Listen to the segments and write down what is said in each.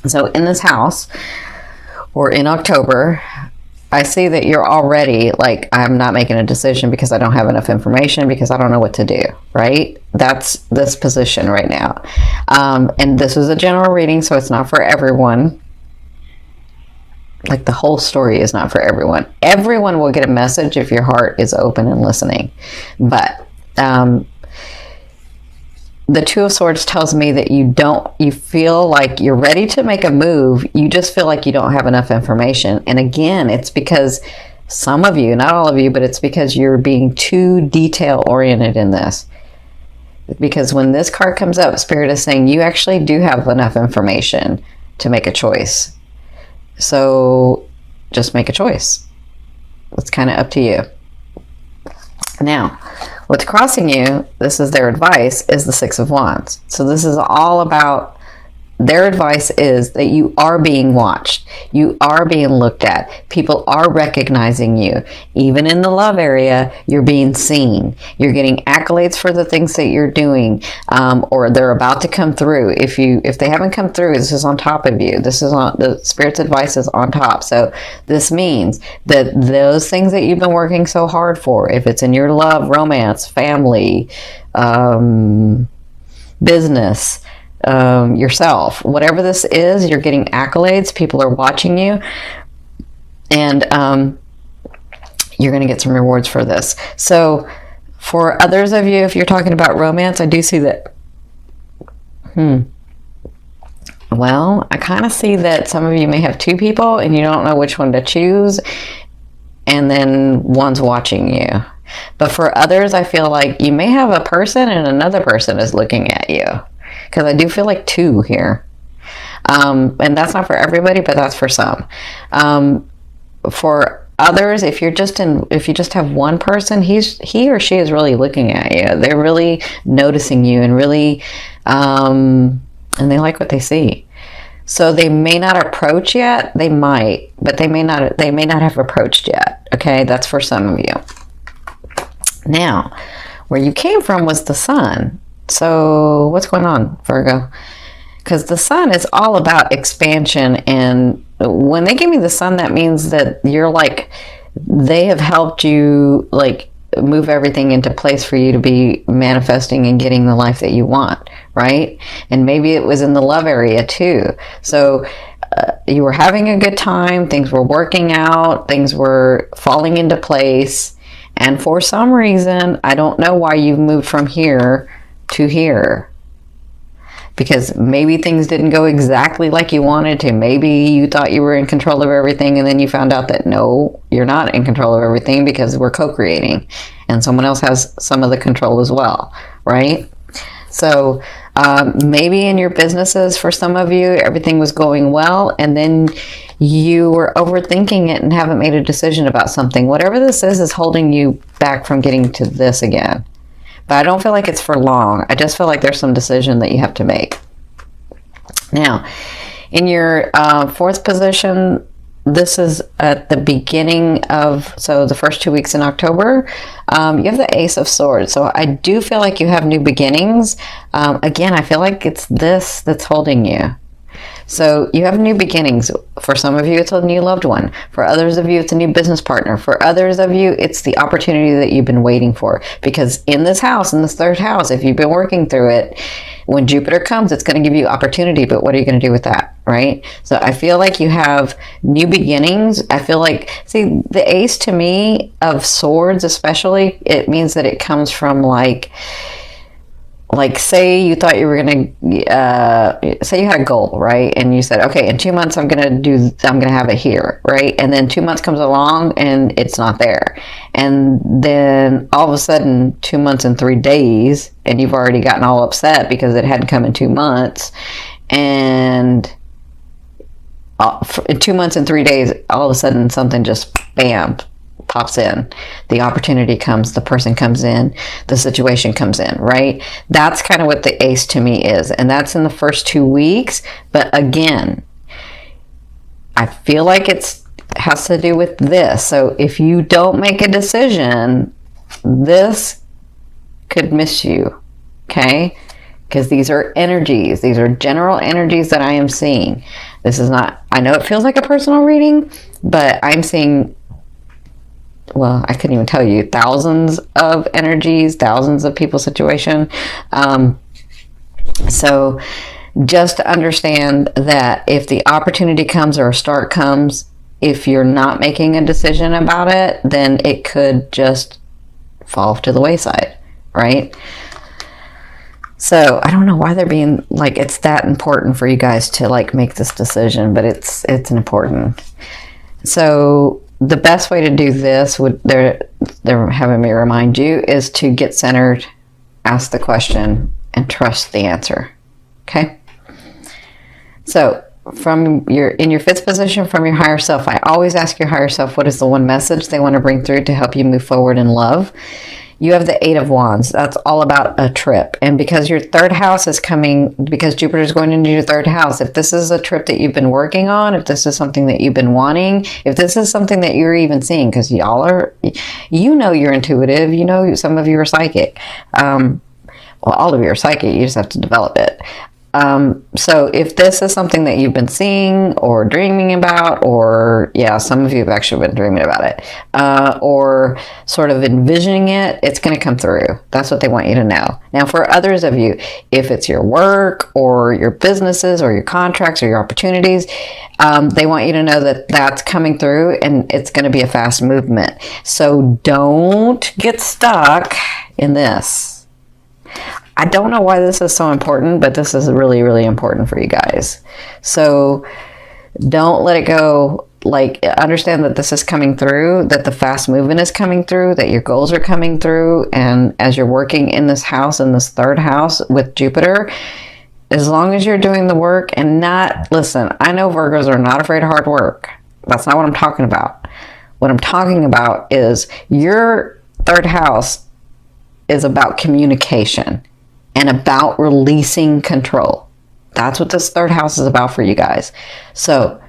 So in this house, or in October, I see that you're already like, I'm not making a decision because I don't have enough information, because I don't know what to do, right? That's this position right now. And this is a general reading, so it's not for everyone. Like, the whole story is not for everyone. Everyone will get a message if your heart is open and listening. But the Two of Swords tells me that you feel like you're ready to make a move. You just feel like you don't have enough information. And again, it's because some of you, not all of you, but it's because you're being too detail oriented in this. Because when this card comes up, Spirit is saying you actually do have enough information to make a choice. So just make a choice. It's kind of up to you. Now, what's crossing you, this is their advice, is the Six of Wands. So this is all about, their advice is that you are being watched. You are being looked at. People are recognizing you. Even in the love area, you're being seen. You're getting accolades for the things that you're doing, or they're about to come through. If they haven't come through, this is on top of you. This is on, the Spirit's advice is on top. So this means that those things that you've been working so hard for, if it's in your love, romance, family, business, yourself, whatever this is, you're getting accolades. People are watching you, and you're going to get some rewards for this. So for others of you, if you're talking about romance, I do see that well, I kind of see that some of you may have two people and you don't know which one to choose, and then one's watching you. But for others, I feel like you may have a person and another person is looking at you. Because I do feel like two here. And that's not for everybody, but that's for some. For others, if you just have one person, he or she is really looking at you. They're really noticing you, and really, and they like what they see. So they may not approach yet. They might, but they may not have approached yet. Okay, that's for some of you. Now, where you came from was the Sun. So what's going on, Virgo? Because the Sun is all about expansion, and when they give me the Sun, that means that you're like, they have helped you like move everything into place for you to be manifesting and getting the life that you want, right? And maybe it was in the love area too. So you were having a good time, things were working out, things were falling into place, and for some reason, I don't know why you've moved from here to here, because maybe things didn't go exactly like you wanted to. Maybe you thought you were in control of everything, and then you found out that no, you're not in control of everything, because we're co-creating and someone else has some of the control as well, right? So maybe in your businesses, for some of you, everything was going well, and then you were overthinking it and haven't made a decision about something. Whatever this is holding you back from getting to this again. But I don't feel like it's for long. I just feel like there's some decision that you have to make. Now, in your fourth position, this is at the beginning of, so the first 2 weeks in October, you have the Ace of Swords. So I do feel like you have new beginnings. Again, I feel like it's this that's holding you. So you have new beginnings. For some of you, it's a new loved one. For others of you, it's a new business partner. For others of you, it's the opportunity that you've been waiting for. Because in this house, in this third house, if you've been working through it, when Jupiter comes, it's going to give you opportunity. But what are you going to do with that, right? So I feel like you have new beginnings. I feel like, see, the Ace to me of Swords especially, it means that it comes from like say you thought you were going to, say you had a goal, right? And you said, okay, in 2 months, I'm going to have it here, right? And then 2 months comes along and it's not there. And then all of a sudden, 2 months and 3 days, and you've already gotten all upset because it hadn't come in 2 months. And in 2 months and 3 days, all of a sudden something just, bam, pops in. The opportunity comes, the person comes in, the situation comes in, right? That's kind of what the Ace to me is. And that's in the first 2 weeks. But again, I feel like it has to do with this. So if you don't make a decision, this could miss you, okay? because these are energies. These are general energies that I am seeing. This is not, I know it feels like a personal reading, but I'm seeing, well, I couldn't even tell you, thousands of energies, thousands of people's situation. So just to understand that if the opportunity comes or a start comes, if you're not making a decision about it, then it could just fall to the wayside, right? So I don't know why they're being like, it's that important for you guys to like make this decision, but it's important. So the best way to do this, would they're having me remind you, is to get centered, ask the question, and trust the answer. Okay? So in your fifth position, from your higher self, I always ask your higher self, what is the one message they want to bring through to help you move forward in love? You have the Eight of Wands. That's all about a trip. And because your third house is coming, because Jupiter is going into your third house, if this is a trip that you've been working on, if this is something that you've been wanting, if this is something that you're even seeing, because y'all are, you're intuitive, some of you are psychic. Well, all of you are psychic, you just have to develop it. So if this is something that you've been seeing or dreaming about, or some of you have actually been dreaming about it, or sort of envisioning it, it's going to come through. That's what they want you to know. Now, for others of you, if it's your work or your businesses or your contracts or your opportunities, they want you to know that that's coming through and it's going to be a fast movement. So don't get stuck in this. I don't know why this is so important, but this is really, really important for you guys. So don't let it go. Like, understand that this is coming through, that the fast movement is coming through, that your goals are coming through. And as you're working in this house, in this third house with Jupiter, as long as you're doing the work and listen, I know Virgos are not afraid of hard work. That's not what I'm talking about. What I'm talking about is your third house is about communication and about releasing control. That's what this third house is about for you guys. So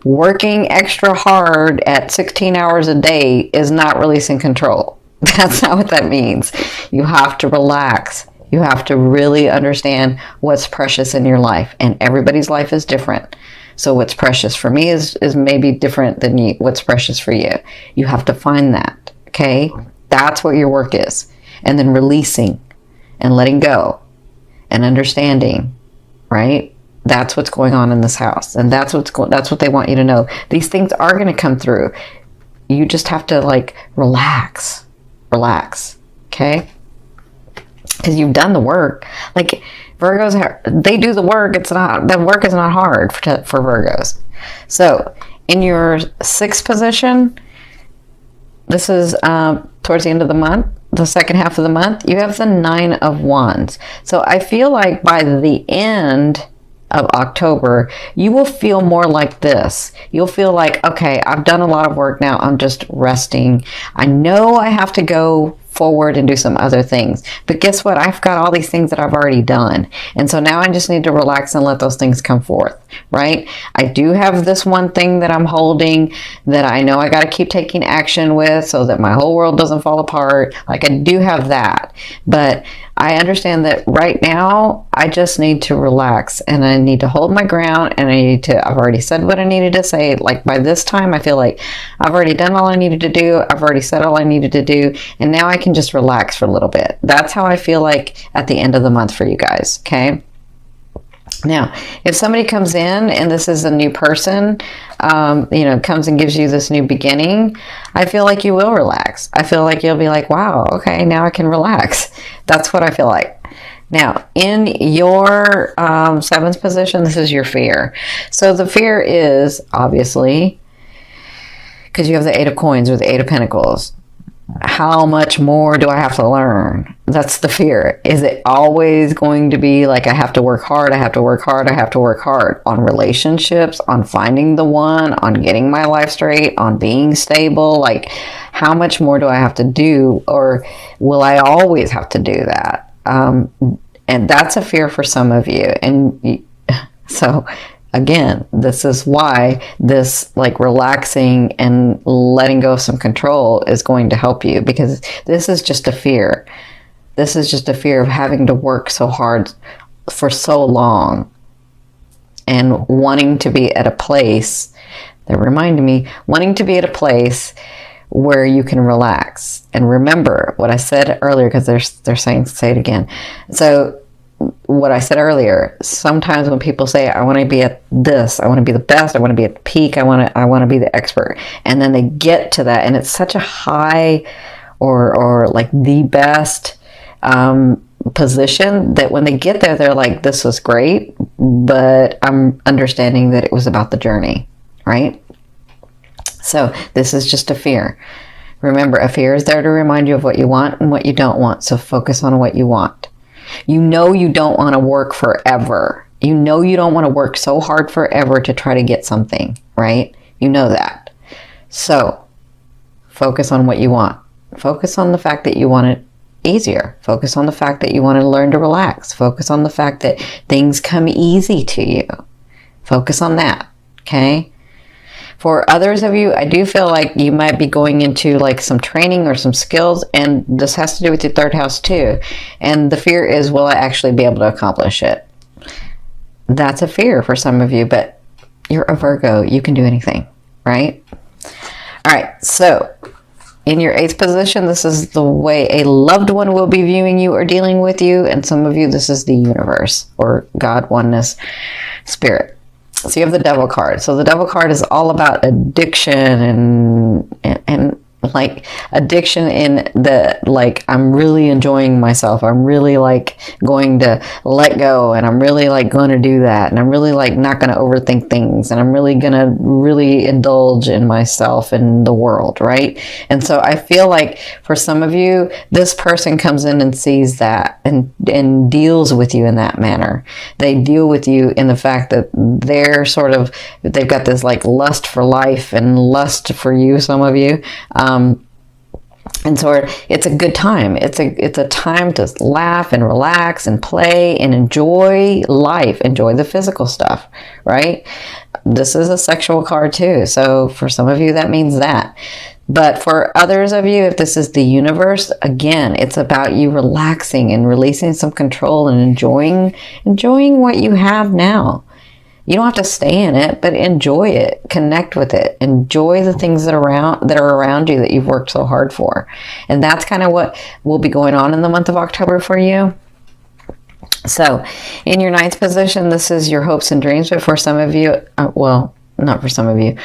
working extra hard at 16 hours a day is not releasing control. That's not what that means. You have to relax. You have to really understand what's precious in your life. And everybody's life is different. So what's precious for me is maybe different than what's precious for you. You have to find that, okay? That's what your work is. And then releasing and letting go and understanding, right? That's what's going on in this house. And that's what they want you to know. These things are going to come through. You just have to relax, okay? Because you've done the work. Like Virgos, they do the work. The work is not hard for Virgos. So in your sixth position, this is towards the end of the month, the second half of the month, you have the Nine of Wands. So I feel like by the end of October, you will feel more like this. You'll feel like, okay, I've done a lot of work now. I'm just resting. I know I have to go forward and do some other things. But guess what? I've got all these things that I've already done. And so now I just need to relax and let those things come forth, right? I do have this one thing that I'm holding that I know I got to keep taking action with so that my whole world doesn't fall apart. Like, I do have that. But I understand that right now I just need to relax and I need to hold my ground, and I've already said what I needed to say. Like, by this time I feel like I've already done all I needed to do. I've already said all I needed to do. And now I can just relax for a little bit. That's how I feel like at the end of the month for you guys. Okay. Now, if somebody comes in and this is a new person, comes and gives you this new beginning, I feel like you will relax. I feel like you'll be like, wow, okay, now I can relax. That's what I feel like. Now, in your seventh position, this is your fear. So the fear is, obviously, because you have the Eight of Coins or the Eight of Pentacles, how much more do I have to learn? That's the fear. Is it always going to be like I have to work hard, I have to work hard, I have to work hard on relationships, on finding the one, on getting my life straight, on being stable? Like, how much more do I have to do? Or will I always have to do that? And that's a fear for some of you. And so again, this is why this relaxing and letting go of some control is going to help you, because this is just a fear. This is just a fear of having to work so hard for so long and wanting to be at a place that reminded me, wanting to be at a place where you can relax. And remember what I said earlier, because they're saying, say it again. So what I said earlier, sometimes when people say, I want to be at this, I want to be the best, I want to be at the peak, I want to be the expert. And then they get to that and it's such a high or like the best position that when they get there, they're like, this was great, but I'm understanding that it was about the journey, right? So this is just a fear. Remember, a fear is there to remind you of what you want and what you don't want. So focus on what you want. You know you don't want to work forever. You know you don't want to work so hard forever to try to get something, right? You know that. So focus on what you want. Focus on the fact that you want it easier. Focus on the fact that you want to learn to relax. Focus on the fact that things come easy to you. Focus on that, okay? For others of you, I do feel like you might be going into like some training or some skills, and this has to do with your third house too. And the fear is, will I actually be able to accomplish it? That's a fear for some of you, but you're a Virgo. You can do anything, right? All right, so in your 8th position, this is the way a loved one will be viewing you or dealing with you. And some of you, this is the universe or God, oneness, spirit. So you have the Devil card. So the Devil card is all about addiction and like addiction in the, like, I'm really enjoying myself. I'm really like going to let go, and I'm really like going to do that. And I'm really like not going to overthink things. And I'm really going to really indulge in myself and the world, right? And so I feel like for some of you, this person comes in and sees that and deals with you in that manner. They deal with you in the fact that they're sort of, they've got this like lust for life and lust for you, some of you. And so it's a good time. It's a time to laugh and relax and play and enjoy life, enjoy the physical stuff, right? This is a sexual card too. So for some of you, that means that. But for others of you, if this is the universe, again, it's about you relaxing and releasing some control and enjoying what you have now. You don't have to stay in it, but enjoy it, connect with it, enjoy the things that are around you that you've worked so hard for. And that's kind of what will be going on in the month of October for you. So in your 9th position, this is your hopes and dreams. But for some of you, well, not for some of you,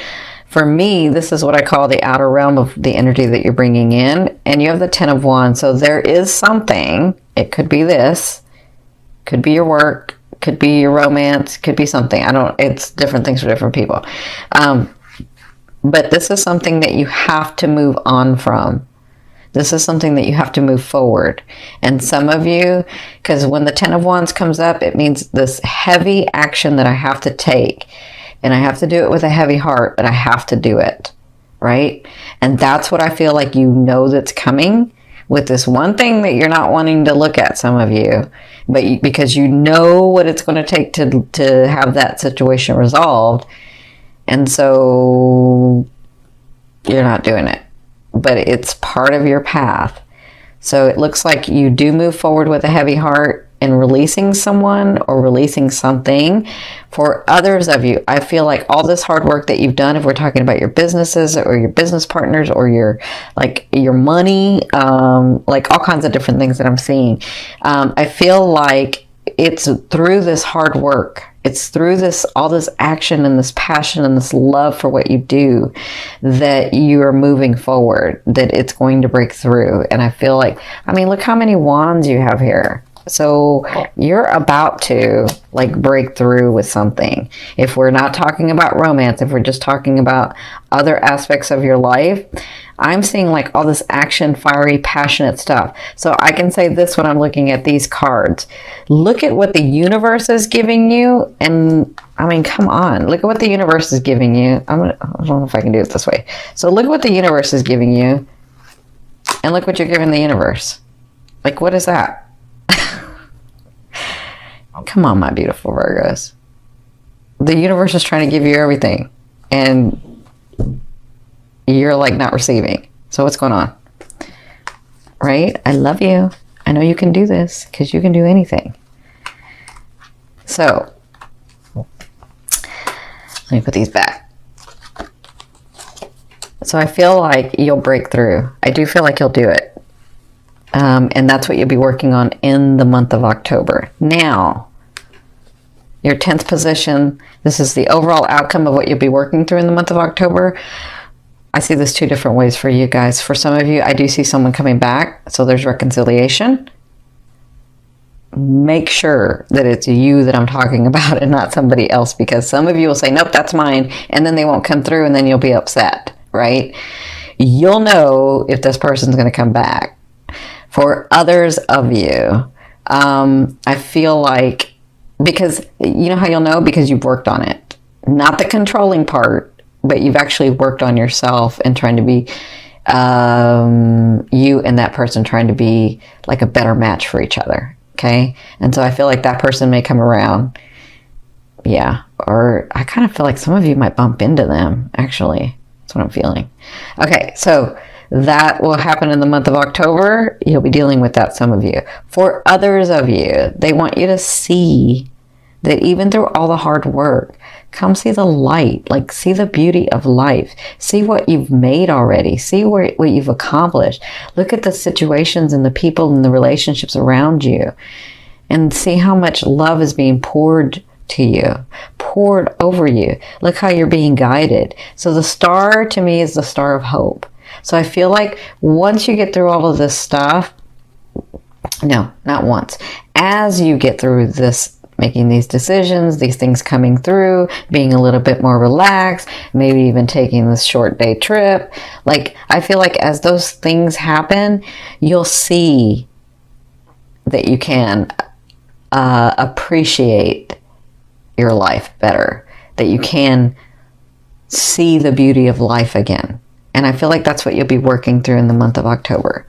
for me, this is what I call the outer realm of the energy that you're bringing in. And you have the 10 of Wands. So there is something, it could be this, could be your work, could be your romance, could be something. It's different things for different people. But this is something that you have to move on from. This is something that you have to move forward. And some of you, because when the 10 of Wands comes up, it means this heavy action that I have to take. And I have to do it with a heavy heart, but I have to do it, right? And that's what I feel like you know that's coming with this one thing that you're not wanting to look at, some of you, but because you know what it's going to take to have that situation resolved. And so you're not doing it, but it's part of your path. So it looks like you do move forward with a heavy heart in releasing someone or releasing something. For others of you, I feel like all this hard work that you've done, if we're talking about your businesses or your business partners or your money, like all kinds of different things that I'm seeing. I feel like it's through this hard work, it's through all this action and this passion and this love for what you do that you are moving forward, that it's going to break through. And I feel like, look how many wands you have here. So you're about to like break through with something. If we're not talking about romance, if we're just talking about other aspects of your life, I'm seeing like all this action, fiery, passionate stuff. So I can say this when I'm looking at these cards. Look at what the universe is giving you. And come on, look at what the universe is giving you. I don't know if I can do it this way. So look at what the universe is giving you. And look what you're giving the universe. Like, what is that? Come on, my beautiful Virgos. The universe is trying to give you everything, and you're like not receiving. So what's going on? Right? I love you. I know you can do this because you can do anything. So, let me put these back. So I feel like you'll break through. I do feel like you'll do it. And that's what you'll be working on in the month of October. Now, your 10th position, this is the overall outcome of what you'll be working through in the month of October. I see this 2 different ways for you guys. For some of you, I do see someone coming back, so there's reconciliation. Make sure that it's you that I'm talking about and not somebody else, because some of you will say, nope, that's mine, and then they won't come through, and then you'll be upset, right? You'll know if this person's going to come back. For others of you, I feel like, because you know how you'll know? Because you've worked on it. Not the controlling part, but you've actually worked on yourself and trying to be, you and that person trying to be like a better match for each other. Okay. And so I feel like that person may come around. Yeah. Or I kind of feel like some of you might bump into them, actually. That's what I'm feeling. Okay. So that will happen in the month of October. You'll be dealing with that, some of you. For others of you, they want you to see that even through all the hard work, come see the light, like see the beauty of life. See what you've made already. See what you've accomplished. Look at the situations and the people and the relationships around you, and see how much love is being poured to you, poured over you. Look how you're being guided. So the star to me is the star of hope. So I feel like once you get through all of this stuff, no, not once, as you get through this, making these decisions, these things coming through, being a little bit more relaxed, maybe even taking this short day trip. Like, I feel like as those things happen, you'll see that you can appreciate your life better, that you can see the beauty of life again. And I feel like that's what you'll be working through in the month of October.